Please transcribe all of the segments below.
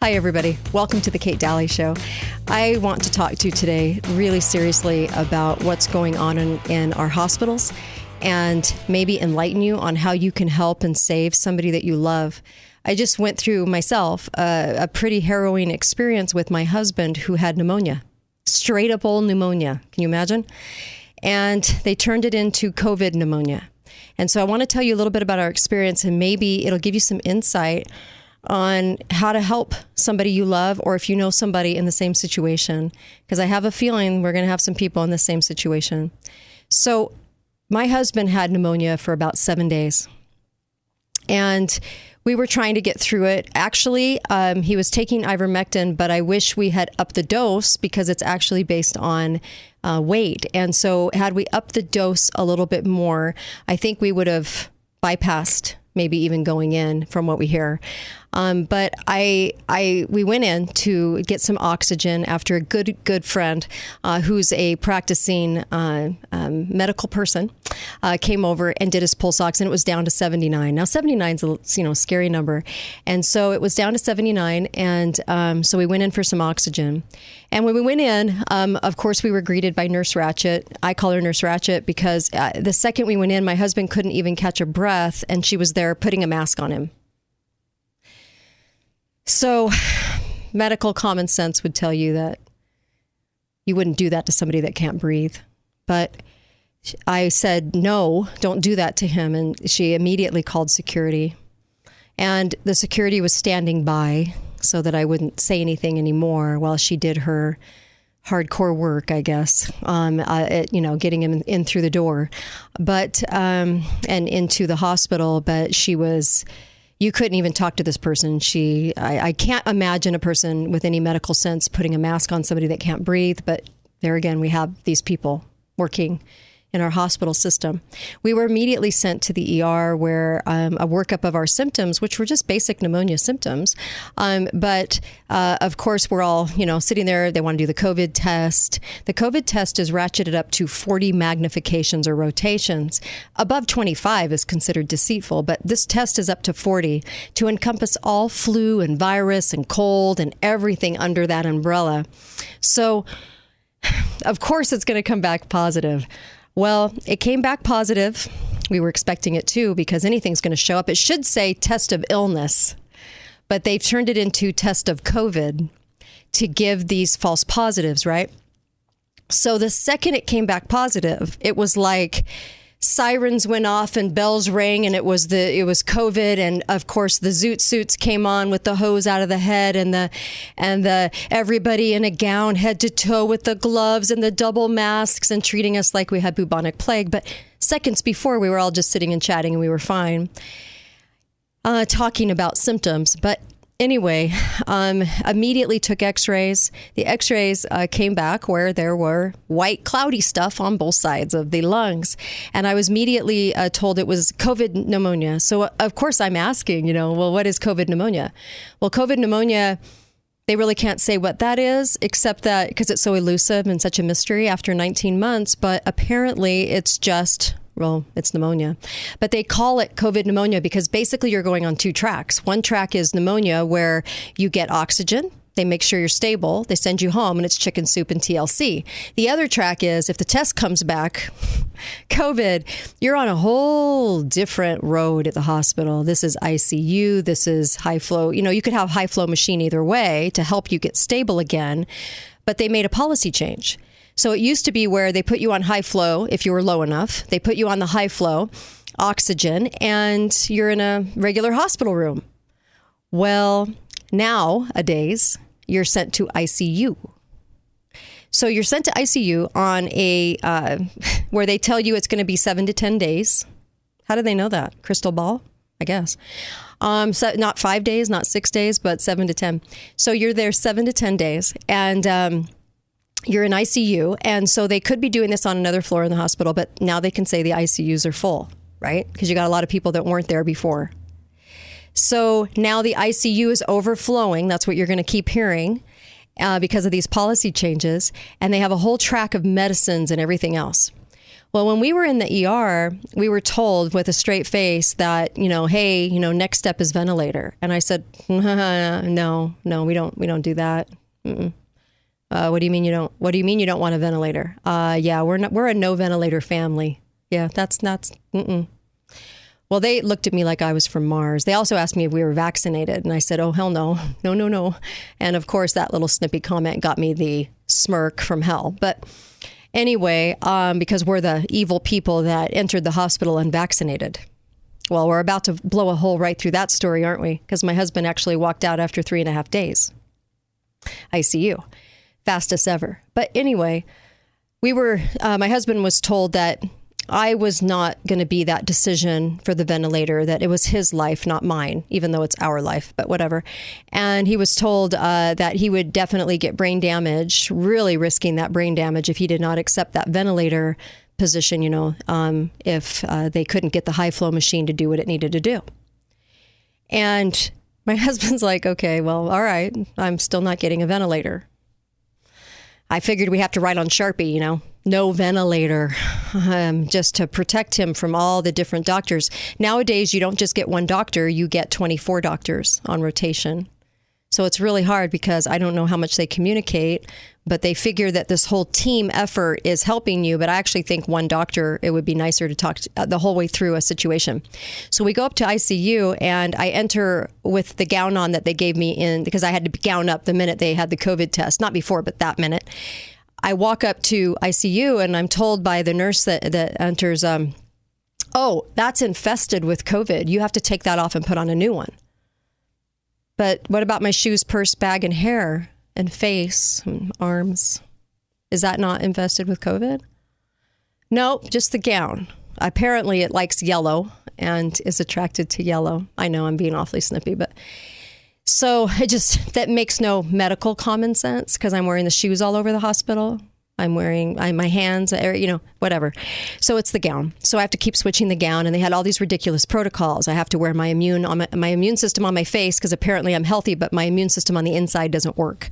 Hi, everybody. Welcome to the Kate Daly Show. I want to talk to you today really seriously about what's going on in our hospitals and maybe enlighten you on how you can help and save somebody that you love. I just went through myself a pretty harrowing experience with my husband who had pneumonia, straight up old pneumonia. Can you imagine? And they turned it into COVID pneumonia. And so I want to tell you a little bit about our experience, and maybe it'll give you some insight on how to help somebody you love, or if you know somebody in the same situation, because I have a feeling we're going to have some people in the same situation. So my husband had pneumonia for about 7 days, and we were trying to get through it. Actually, he was taking ivermectin, but I wish we had upped the dose because it's actually based on weight. And so had we upped the dose a little bit more, I think we would have bypassed maybe even going in from what we hear. But we went in to get some oxygen after a good friend who's a practicing medical person came over and did his pulse ox, and it was down to 79. Now 79 is a scary number, and so it was down to 79, and so we went in for some oxygen. And when we went in, of course, we were greeted by Nurse Ratchet. I call her Nurse Ratchet because the second we went in, my husband couldn't even catch a breath, and she was there putting a mask on him. So medical common sense would tell you that you wouldn't do that to somebody that can't breathe. But I said, no, don't do that to him. And she immediately called security. And the security was standing by so that I wouldn't say anything anymore while she did her hardcore work, I guess, getting him in through the door, but and into the hospital. But she was... You couldn't even talk to this person. I can't imagine a person with any medical sense putting a mask on somebody that can't breathe. But there again, we have these people working in our hospital system. We were immediately sent to the ER where a workup of our symptoms, which were just basic pneumonia symptoms. But of course, we're all, sitting there. They want to do the COVID test. The COVID test is ratcheted up to 40 magnifications or rotations. Above 25 is considered deceitful, but this test is up to 40 to encompass all flu and virus and cold and everything under that umbrella. So, of course, it's going to come back positive. Well, it came back positive. We were expecting it too, because anything's going to show up. It should say test of illness, but they've turned it into test of COVID to give these false positives, right? So the second it came back positive, it was like sirens went off and bells rang, and it was COVID, and of course the zoot suits came on with the hose out of the head, and the everybody in a gown head to toe with the gloves and the double masks and treating us like we had bubonic plague. But seconds before, we were all just sitting and chatting, and we were fine, talking about symptoms. But anyway, immediately took x-rays. The x-rays came back where there were white cloudy stuff on both sides of the lungs. And I was immediately told it was COVID pneumonia. So of course I'm asking, well, what is COVID pneumonia? Well, COVID pneumonia, they really can't say what that is, except that because it's so elusive and such a mystery after 19 months. But apparently it's pneumonia. But they call it COVID pneumonia because basically you're going on two tracks. One track is pneumonia, where you get oxygen. They make sure you're stable. They send you home, and it's chicken soup and TLC. The other track is if the test comes back COVID, you're on a whole different road at the hospital. This is ICU. This is high flow. You could have high flow machine either way to help you get stable again. But they made a policy change. So it used to be where they put you on high flow if you were low enough. They put you on the high flow oxygen, and you're in a regular hospital room. Well, nowadays, you're sent to ICU. So you're sent to ICU on where they tell you it's going to be 7 to 10 days. How do they know that? Crystal ball, I guess. So not 5 days, not 6 days, but 7 to 10. So you're there 7 to 10 days, and you're in ICU. And so they could be doing this on another floor in the hospital, but now they can say the ICUs are full, right? Because you got a lot of people that weren't there before. So now the ICU is overflowing. That's what you're going to keep hearing because of these policy changes. And they have a whole track of medicines and everything else. Well, when we were in the ER, we were told with a straight face that, hey, next step is ventilator. And I said, no, we don't do that. What do you mean you don't? What do you mean you don't want a ventilator? Yeah, we're a no ventilator family. Yeah, that's. Well, they looked at me like I was from Mars. They also asked me if we were vaccinated. And I said, oh, hell no. No. And of course, that little snippy comment got me the smirk from hell. But anyway, because we're the evil people that entered the hospital unvaccinated. Well, we're about to blow a hole right through that story, aren't we? Because my husband actually walked out after 3.5 days. ICU. Fastest ever. But anyway, my husband was told that I was not going to be that decision for the ventilator, that it was his life, not mine, even though it's our life, but whatever. And he was told that he would definitely get brain damage, really risking that brain damage if he did not accept that ventilator position, if they couldn't get the high flow machine to do what it needed to do. And my husband's like, okay, well, all right, I'm still not getting a ventilator. I figured we have to write on Sharpie, no ventilator, just to protect him from all the different doctors. Nowadays, you don't just get one doctor, you get 24 doctors on rotation. So it's really hard because I don't know how much they communicate, but they figure that this whole team effort is helping you. But I actually think one doctor, it would be nicer to talk the whole way through a situation. So we go up to ICU and I enter with the gown on that they gave me because I had to gown up the minute they had the COVID test, not before, but that minute. I walk up to ICU and I'm told by the nurse that enters, oh, that's infested with COVID. You have to take that off and put on a new one. But what about my shoes, purse, bag, and hair and face and arms? Is that not infested with COVID? No, just the gown. Apparently it likes yellow and is attracted to yellow. I know I'm being awfully snippy, but so that makes no medical common sense because I'm wearing the shoes all over the hospital. I'm wearing my hands, whatever. So it's the gown. So I have to keep switching the gown. And they had all these ridiculous protocols. I have to wear my immune system on my face because apparently I'm healthy, but my immune system on the inside doesn't work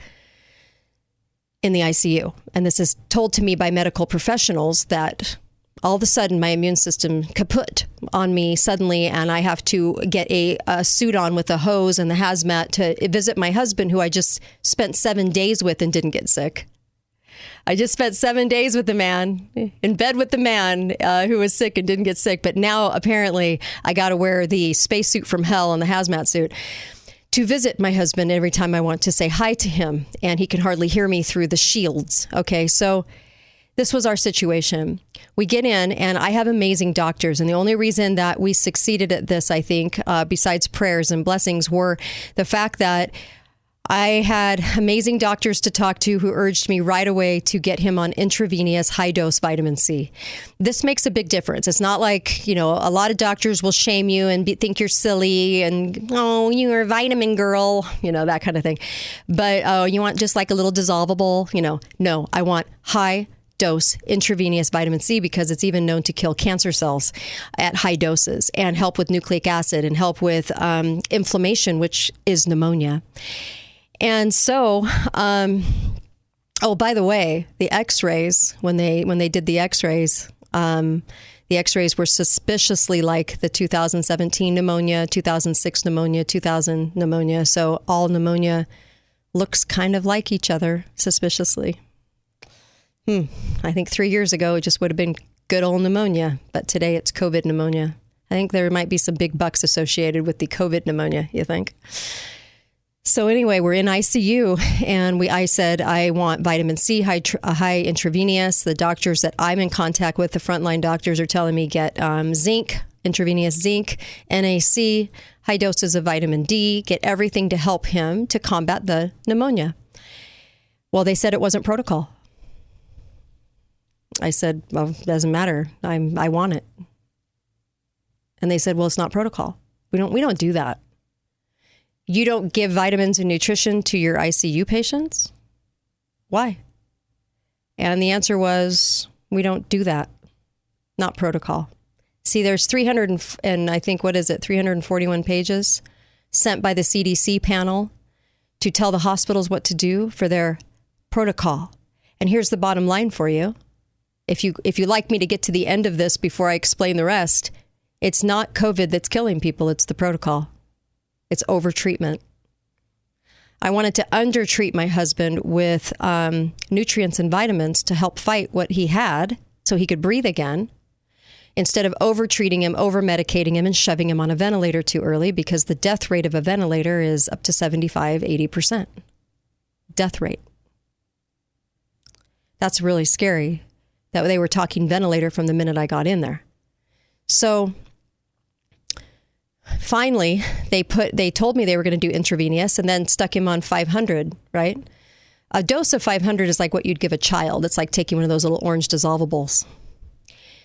in the ICU. And this is told to me by medical professionals that all of a sudden my immune system kaput on me suddenly, and I have to get a suit on with a hose and the hazmat to visit my husband, who I just spent 7 days with and didn't get sick. I just spent 7 days with the man, in bed with the man who was sick and didn't get sick. But now apparently I got to wear the spacesuit from hell and the hazmat suit to visit my husband every time I want to say hi to him. And he can hardly hear me through the shields. Okay, so this was our situation. We get in and I have amazing doctors. And the only reason that we succeeded at this, I think, besides prayers and blessings, were the fact that I had amazing doctors to talk to who urged me right away to get him on intravenous high-dose vitamin C. This makes a big difference. It's not like, a lot of doctors will shame you and think you're silly and, oh, you're a vitamin girl, that kind of thing. But, oh, you want just like a little dissolvable, no, I want high-dose intravenous vitamin C because it's even known to kill cancer cells at high doses and help with nucleic acid and help with inflammation, which is pneumonia. And so, oh, by the way, the X-rays, when they did the X-rays, the X-rays were suspiciously like the 2017 pneumonia, 2006 pneumonia, 2000 pneumonia. So all pneumonia looks kind of like each other, suspiciously. I think 3 years ago, it just would have been good old pneumonia, but today it's COVID pneumonia. I think there might be some big bucks associated with the COVID pneumonia, you think? So anyway, we're in ICU and I said, I want vitamin C, high intravenous. The doctors that I'm in contact with, the frontline doctors, are telling me get zinc, intravenous zinc, NaC, high doses of vitamin D, get everything to help him to combat the pneumonia. Well, they said it wasn't protocol. I said, well, it doesn't matter. I want it. And they said, well, it's not protocol. We don't do that. You don't give vitamins and nutrition to your ICU patients? Why? And the answer was, we don't do that. Not protocol. See, there's 341 pages sent by the CDC panel to tell the hospitals what to do for their protocol. And here's the bottom line for you. if you like me to get to the end of this before I explain the rest, it's not COVID that's killing people. It's the protocol. It's overtreatment. I wanted to undertreat my husband with nutrients and vitamins to help fight what he had so he could breathe again, instead of overtreating him, over-medicating him, and shoving him on a ventilator too early, because the death rate of a ventilator is up to 75, 80%. Death rate. That's really scary that they were talking ventilator from the minute I got in there. So finally, they told me they were going to do intravenous and then stuck him on 500, right? A dose of 500 is like what you'd give a child. It's like taking one of those little orange dissolvables.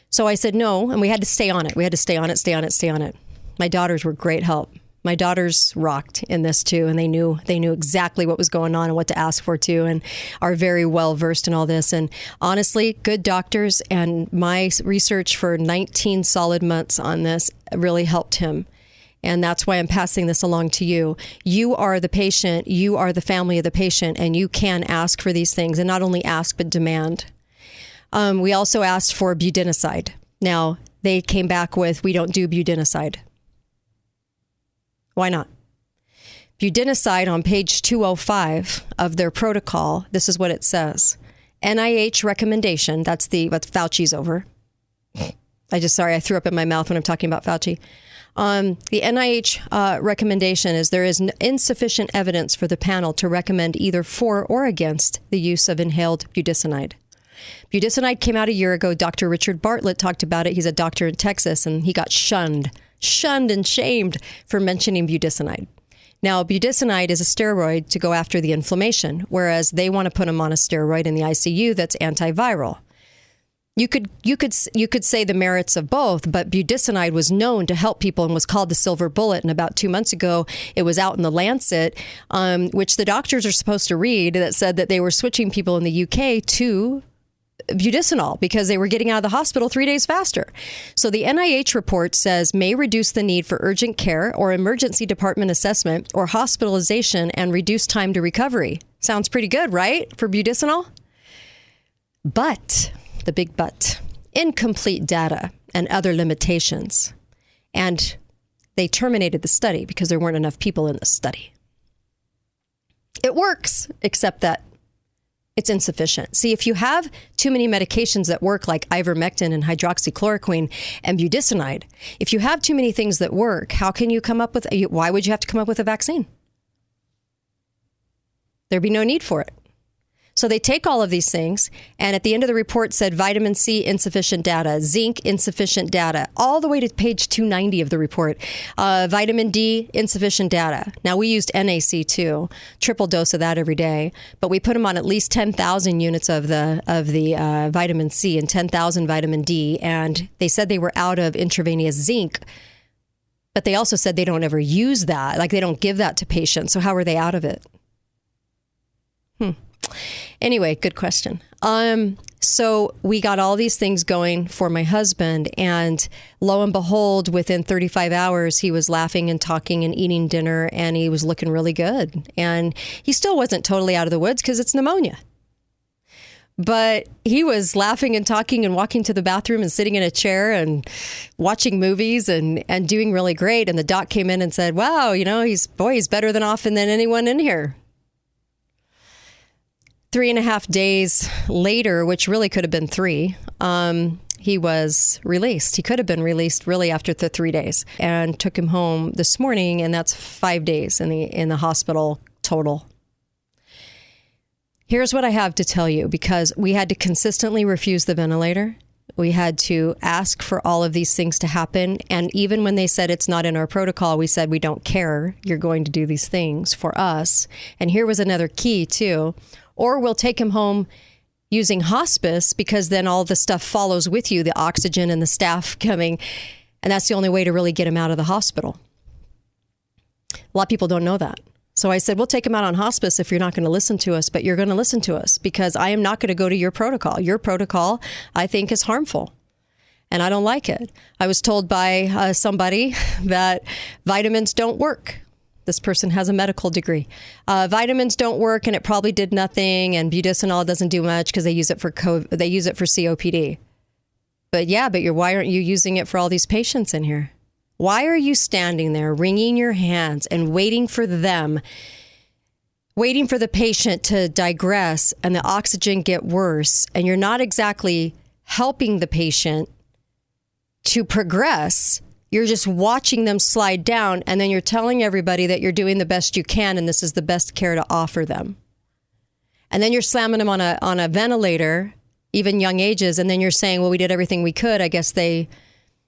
So I said no, and we had to stay on it. We had to stay on it. My daughters were great help. My daughters rocked in this too, and they knew exactly what was going on and what to ask for too, and are very well versed in all this. And honestly, good doctors, and my research for 19 solid months on this really helped him. And that's why I'm passing this along to you. You are the patient, you are the family of the patient, and you can ask for these things, and not only ask, but demand. We also asked for budesonide. Now, they came back with, we don't do budesonide. Why not? Budesonide on page 205 of their protocol, this is what it says. NIH recommendation, that's what Fauci's over. I threw up in my mouth when I'm talking about Fauci. The NIH recommendation is there is insufficient evidence for the panel to recommend either for or against the use of inhaled budesonide. Budesonide came out a year ago. Dr. Richard Bartlett talked about it. He's a doctor in Texas, and he got shunned and shamed for mentioning budesonide. Now, budesonide is a steroid to go after the inflammation, whereas they want to put him on a steroid in the ICU that's antiviral. You could say the merits of both, but budesonide was known to help people and was called the silver bullet. And about 2 months ago, it was out in the Lancet, which the doctors are supposed to read, that said that they were switching people in the UK to budesonide because they were getting out of the hospital 3 days faster. So the NIH report says may reduce the need for urgent care or emergency department assessment or hospitalization and reduce time to recovery. Sounds pretty good, right, for budesonide? But the big but, incomplete data and other limitations. And they terminated the study because there weren't enough people in the study. It works, except that it's insufficient. See, if you have too many medications that work, like ivermectin and hydroxychloroquine and budesonide, if you have too many things that work, how can you come up with, why would you have to come up with a vaccine? There'd be no need for it. So they take all of these things, and at the end of the report said vitamin C, insufficient data, zinc, insufficient data, all the way to page 290 of the report. Vitamin D, insufficient data. Now, we used NAC too, triple dose of that every day, but we put them on at least 10,000 units of the vitamin C and 10,000 vitamin D, and they said they were out of intravenous zinc, but they also said they don't ever use that, like they don't give that to patients. So how are they out of it? Anyway, good question. So we got all these things going for my husband, and lo and behold, within 35 hours, he was laughing and talking and eating dinner, and he was looking really good. And he still wasn't totally out of the woods because it's pneumonia. But he was laughing and talking and walking to the bathroom and sitting in a chair and watching movies and doing really great. And the doc came in and said, wow, he's better than often than anyone in here. 3.5 days later, which really could have been 3, he was released. He could have been released really after the 3 days, and took him home this morning, and that's 5 days in the hospital total. Here's what I have to tell you, because we had to consistently refuse the ventilator. We had to ask for all of these things to happen. And even when they said it's not in our protocol, we said, we don't care. You're going to do these things for us. And here was another key too. Or we'll take him home using hospice, because then all the stuff follows with you, the oxygen and the staff coming. And that's the only way to really get him out of the hospital. A lot of people don't know that. So I said, we'll take him out on hospice if you're not going to listen to us, but you're going to listen to us, because I am not going to go to your protocol. Your protocol, I think, is harmful, and I don't like it. I was told by somebody that vitamins don't work. This person has a medical degree. Vitamins don't work, and it probably did nothing. And budesonide doesn't do much because they use it for they use it for COPD. But why aren't you using it for all these patients in here? Why are you standing there, wringing your hands, and waiting for the patient to digress and the oxygen get worse, and you're not exactly helping the patient to progress? You're just watching them slide down, and then you're telling everybody that you're doing the best you can and this is the best care to offer them. And then you're slamming them on a ventilator, even young ages, and then you're saying, well, we did everything we could. I guess they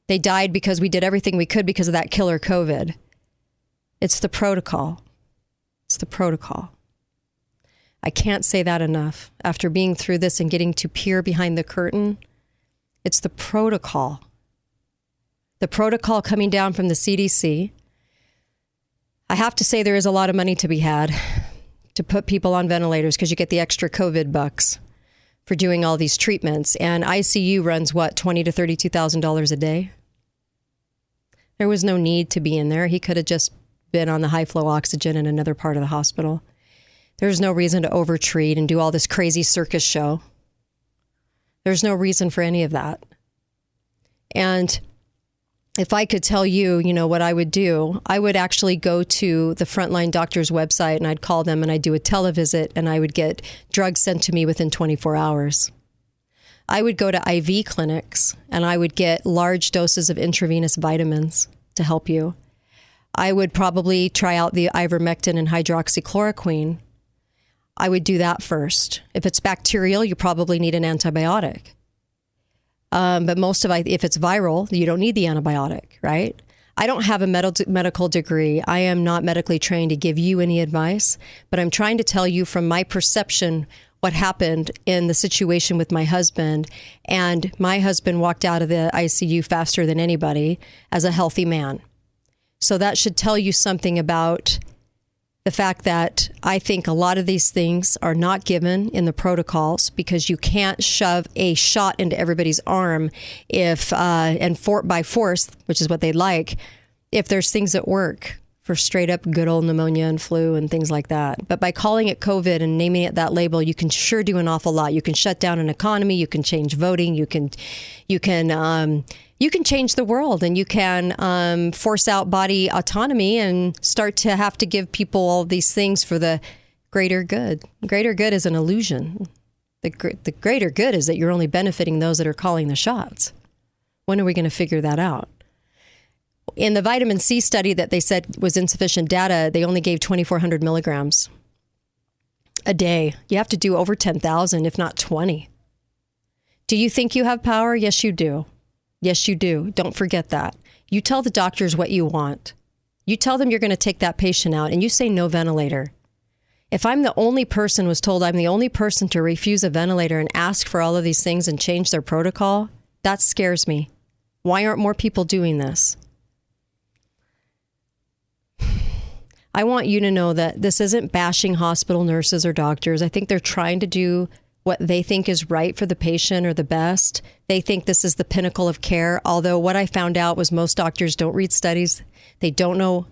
died because we did everything we could because of that killer COVID. It's the protocol. It's the protocol. I can't say that enough. After being through this and getting to peer behind the curtain, it's the protocol. The protocol coming down from the CDC. I have to say there is a lot of money to be had to put people on ventilators because you get the extra COVID bucks for doing all these treatments. And ICU runs, $20,000 to $32,000 a day? There was no need to be in there. He could have just been on the high flow oxygen in another part of the hospital. There's no reason to overtreat and do all this crazy circus show. There's no reason for any of that. And if I could tell you, what I would do, I would actually go to the Frontline Doctors website and I'd call them and I'd do a televisit and I would get drugs sent to me within 24 hours. I would go to IV clinics and I would get large doses of intravenous vitamins to help you. I would probably try out the ivermectin and hydroxychloroquine. I would do that first. If it's bacterial, you probably need an antibiotic. But if it's viral, you don't need the antibiotic, right? I don't have a medical degree. I am not medically trained to give you any advice, but I'm trying to tell you from my perception what happened in the situation with my husband. And my husband walked out of the ICU faster than anybody as a healthy man. So that should tell you something about the fact that I think a lot of these things are not given in the protocols because you can't shove a shot into everybody's arm by force, which is what they like, if there's things that work for straight up good old pneumonia and flu and things like that. But by calling it COVID and naming it that label, you can sure do an awful lot. You can shut down an economy. You can change voting. You can change the world, and you can force out body autonomy and start to have to give people all these things for the greater good. Greater good is an illusion. The greater good is that you're only benefiting those that are calling the shots. When are we going to figure that out? In the vitamin C study that they said was insufficient data, they only gave 2,400 milligrams a day. You have to do over 10,000, if not 20. Do you think you have power? Yes, you do. Yes, you do. Don't forget that. You tell the doctors what you want. You tell them you're going to take that patient out and you say no ventilator. If I'm the only person was told I'm the only person to refuse a ventilator and ask for all of these things and change their protocol, that scares me. Why aren't more people doing this? I want you to know that this isn't bashing hospital nurses or doctors. I think they're trying to do what they think is right for the patient or the best. They think this is the pinnacle of care. Although what I found out was most doctors don't read studies. They don't know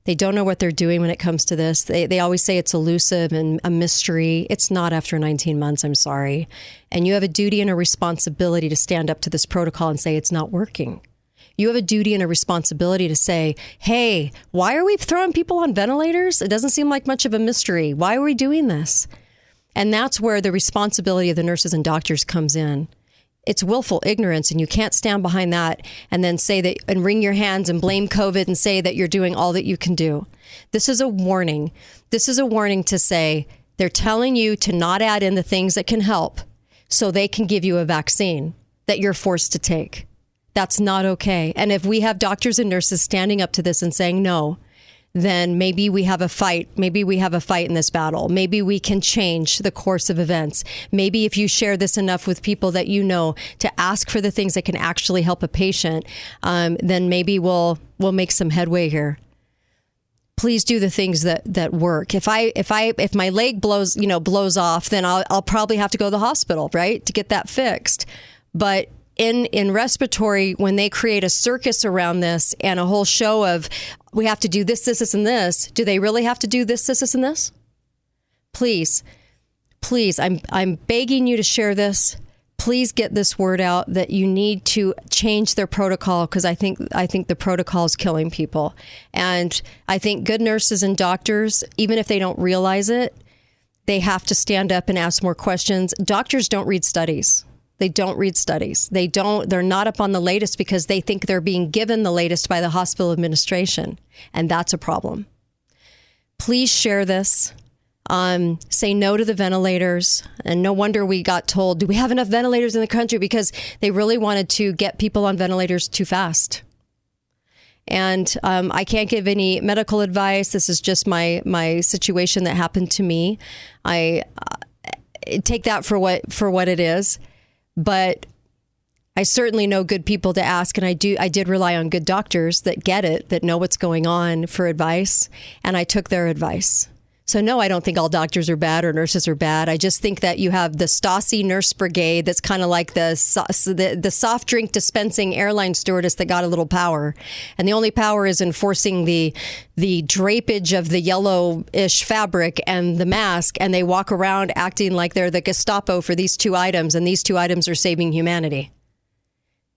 what they're doing when it comes to this. They always say it's elusive and a mystery. It's not after 19 months, I'm sorry. And you have a duty and a responsibility to stand up to this protocol and say it's not working. You have a duty and a responsibility to say, hey, why are we throwing people on ventilators? It doesn't seem like much of a mystery. Why are we doing this? And that's where the responsibility of the nurses and doctors comes in. It's willful ignorance, and you can't stand behind that and then say that and wring your hands and blame COVID and say that you're doing all that you can do. This is a warning. This is a warning to say they're telling you to not add in the things that can help so they can give you a vaccine that you're forced to take. That's not okay. And if we have doctors and nurses standing up to this and saying no, then maybe we have a fight. Maybe we have a fight in this battle. Maybe we can change the course of events. Maybe if you share this enough with people that you know to ask for the things that can actually help a patient, then maybe we'll make some headway here. Please do the things that work. If my leg blows off, then I'll probably have to go to the hospital, right, to get that fixed. But in respiratory, when they create a circus around this and a whole show of we have to do this, and this, do they really have to do this, and this? Please, I'm begging you to share this. Please get this word out that you need to change their protocol, because I think the protocol is killing people. And I think good nurses and doctors, even if they don't realize it, they have to stand up and ask more questions. Doctors don't read studies. They don't read studies. They're not up on the latest because they think they're being given the latest by the hospital administration. And that's a problem. Please share this. Say no to the ventilators. And no wonder we got told, do we have enough ventilators in the country? Because they really wanted to get people on ventilators too fast. And I can't give any medical advice. This is just my situation that happened to me. I take that for what it is. But I certainly know good people to ask, and I did rely on good doctors that get it, that know what's going on for advice, and I took their advice. So no, I don't think all doctors are bad or nurses are bad. I just think that you have the Stasi nurse brigade that's kind of like the soft drink dispensing airline stewardess that got a little power. And the only power is enforcing the drapage of the yellowish fabric and the mask. And they walk around acting like they're the Gestapo for these two items. And these two items are saving humanity.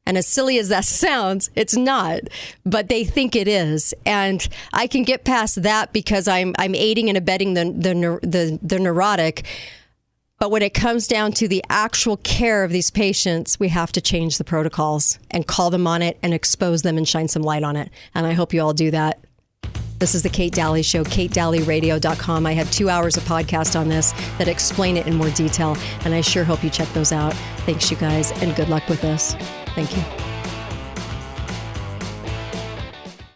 And as silly as that sounds, it's not, but they think it is. And I can get past that because I'm aiding and abetting the neurotic. But when it comes down to the actual care of these patients, we have to change the protocols and call them on it and expose them and shine some light on it. And I hope you all do that. This is the Kate Daly Show, katedalleyradio.com. I have 2 hours of podcast on this that explain it in more detail, and I sure hope you check those out. Thanks, you guys, and good luck with this. Thank you.